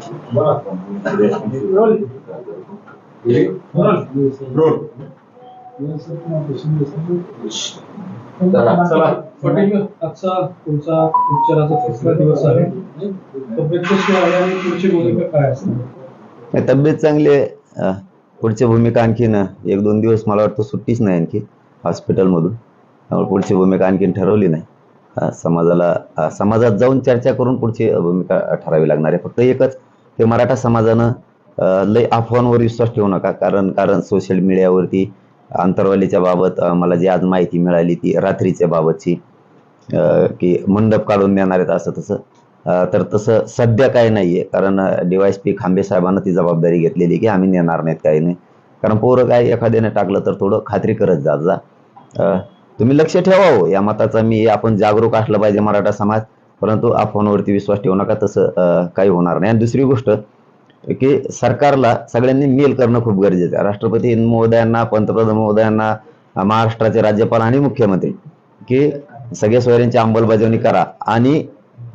आजचा तुमचा उपचाराचा तिसरा दिवस आहे. तब्येत कशी आहे आणि पुढची भूमिका काय असणार? तब्येत चांगली आहे. पुढची भूमिका आणखीन 1-2 दिवस मला वाटतं सुट्टीच नाही आणखी हॉस्पिटलमधून. त्यामुळे पुढची भूमिका आणखीन ठरवली नाही. समाजात जाऊन चर्चा करून पुढची भूमिका ठरावी लागणार आहे. फक्त एकच की मराठा समाजानं लय अफवांवर विश्वास ठेवू नका. कारण सोशल मीडियावरती अंतरवालीच्या बाबत मला जी आज माहिती मिळाली ती रात्रीच्या बाबतची की मंडप काढून देणार आहेत असं तसं. तर तसं सध्या काही नाहीये. कारण DYSP खांबे साहेबांना ती जबाबदारी घेतलेली की आम्ही नेणार नाहीत, काही नाही. कारण पोरं काय एखाद्याने टाकलं तर थोडं खात्री करत जा. तुम्ही लक्ष ठेवा हो या मताचा. आपण जागरूक असलं पाहिजे मराठा समाज, परंतु अफवांवरती विश्वास ठेवू नका. तसं काही होणार नाही. आणि दुसरी गोष्ट की सरकारला सगळ्यांनी मेल करणं खूप गरजेचं आहे. राष्ट्रपती महोदयांना, पंतप्रधान महोदयांना, महाराष्ट्राचे राज्यपाल आणि मुख्यमंत्री की सगळ्या सोयऱ्यांची अंमलबजावणी करा आणि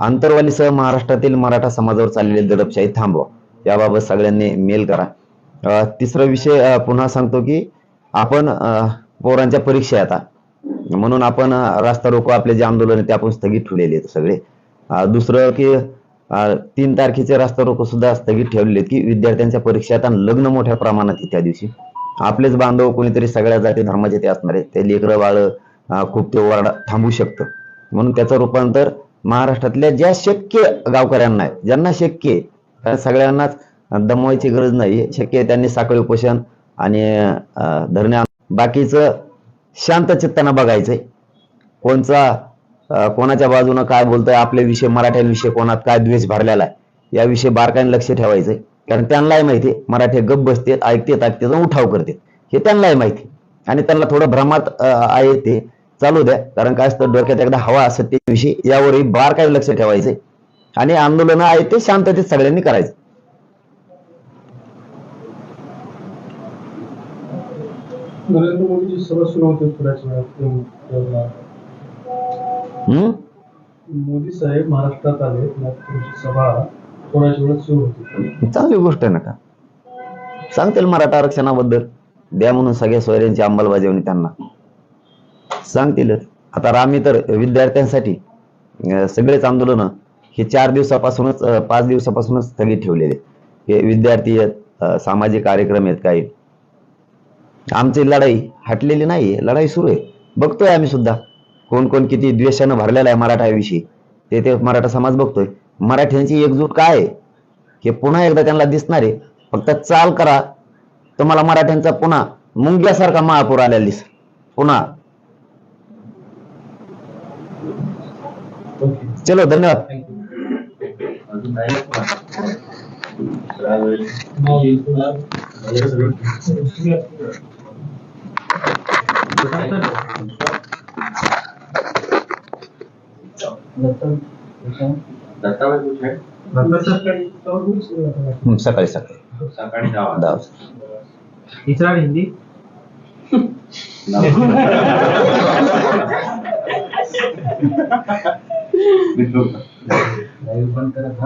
आंतरवालीसह महाराष्ट्रातील मराठा समाजावर चाललेली दडपशाही थांबवा, याबाबत सगळ्यांनी मेल करा. तिसरा विषय पुन्हा सांगतो की आपण पोरांच्या परीक्षा आता म्हणून आपण रास्ता रोको आपले जे आंदोलन आहे ते आपण स्थगित ठेवलेले आहेत सगळे. दुसरं की 3 तारखेचे रास्ता रोको सुद्धा स्थगित ठेवलेले आहेत की विद्यार्थ्यांच्या परीक्षा आता लग्न मोठ्या प्रमाणात त्या दिवशी. आपलेच बांधव कोणीतरी सगळ्या जाती धर्माचे ते असणार आहे, ते लेकरं बाळ खूप ते ओरडा थांबू शकतं. म्हणून त्याचं रूपांतर महाराष्ट्रातल्या ज्या शक्य गावकऱ्यांना आहे, ज्यांना शक्य आहे, कारण सगळ्यांनाच दमवायची गरज नाही, शक्य आहे त्यांनी साखळी उपोषण आणि धरणे, बाकीचं शांत चित्तानं बघायचंय. कोणाच्या बाजूनं काय बोलतोय, आपले विषय मराठ्यांविषयी कोणात काय द्वेष भरलेला आहे याविषयी बारकाईने लक्ष ठेवायचंय. कारण त्यांनाही माहिती मराठी गप बसतेत, ऐकतेत उठाव करते हे त्यांनाही माहिती. आणि त्यांना थोडं भ्रमात आहे ते चालू द्या. कारण काय असतं, डोक्यात एकदा हवा सत्तेविषयी यावरही बारकाईने लक्ष ठेवायचंय. आणि आंदोलन आहे ते शांततेत सगळ्यांनी करायचं. नरेंद्र मोदीची सभा सुरू होते थोड्याच वेळात. मोदी साहेब महाराष्ट्रात आले, सभा थोड्याच वेळात सुरू होती. चांगली गोष्ट आहे ना. का सांगतील मराठा आरक्षणाबद्दल द्या म्हणून सगळ्या सोयऱ्यांची अंमलबजावणी त्यांना सांगतीलच. आता आम्ही तर विद्यार्थ्यांसाठी सगळेच आंदोलन हे 4 दिवसापासूनच 5 दिवसापासूनच स्थगित ठेवलेले. हे विद्यार्थी आहेत, सामाजिक कार्यक्रम आहेत, काही आमची लढाई हटलेली नाही, लढाई सुरू आहे. बघतोय आम्ही सुद्धा कोण कोण किती द्वेषानं भरलेला आहे मराठाविषयी, ते मराठा समाज बघतोय. मराठ्यांची एकजूट काय आहे हे पुन्हा एकदा त्यांना दिसणार आहे. फक्त चाल करा, तुम्हाला मराठ्यांचा पुन्हा मुंग्यासारखा महापूर आलेला दिस पुन्हा. चलो, धन्यवाद. सकाळी 10 इचरा हिंदी बंद करत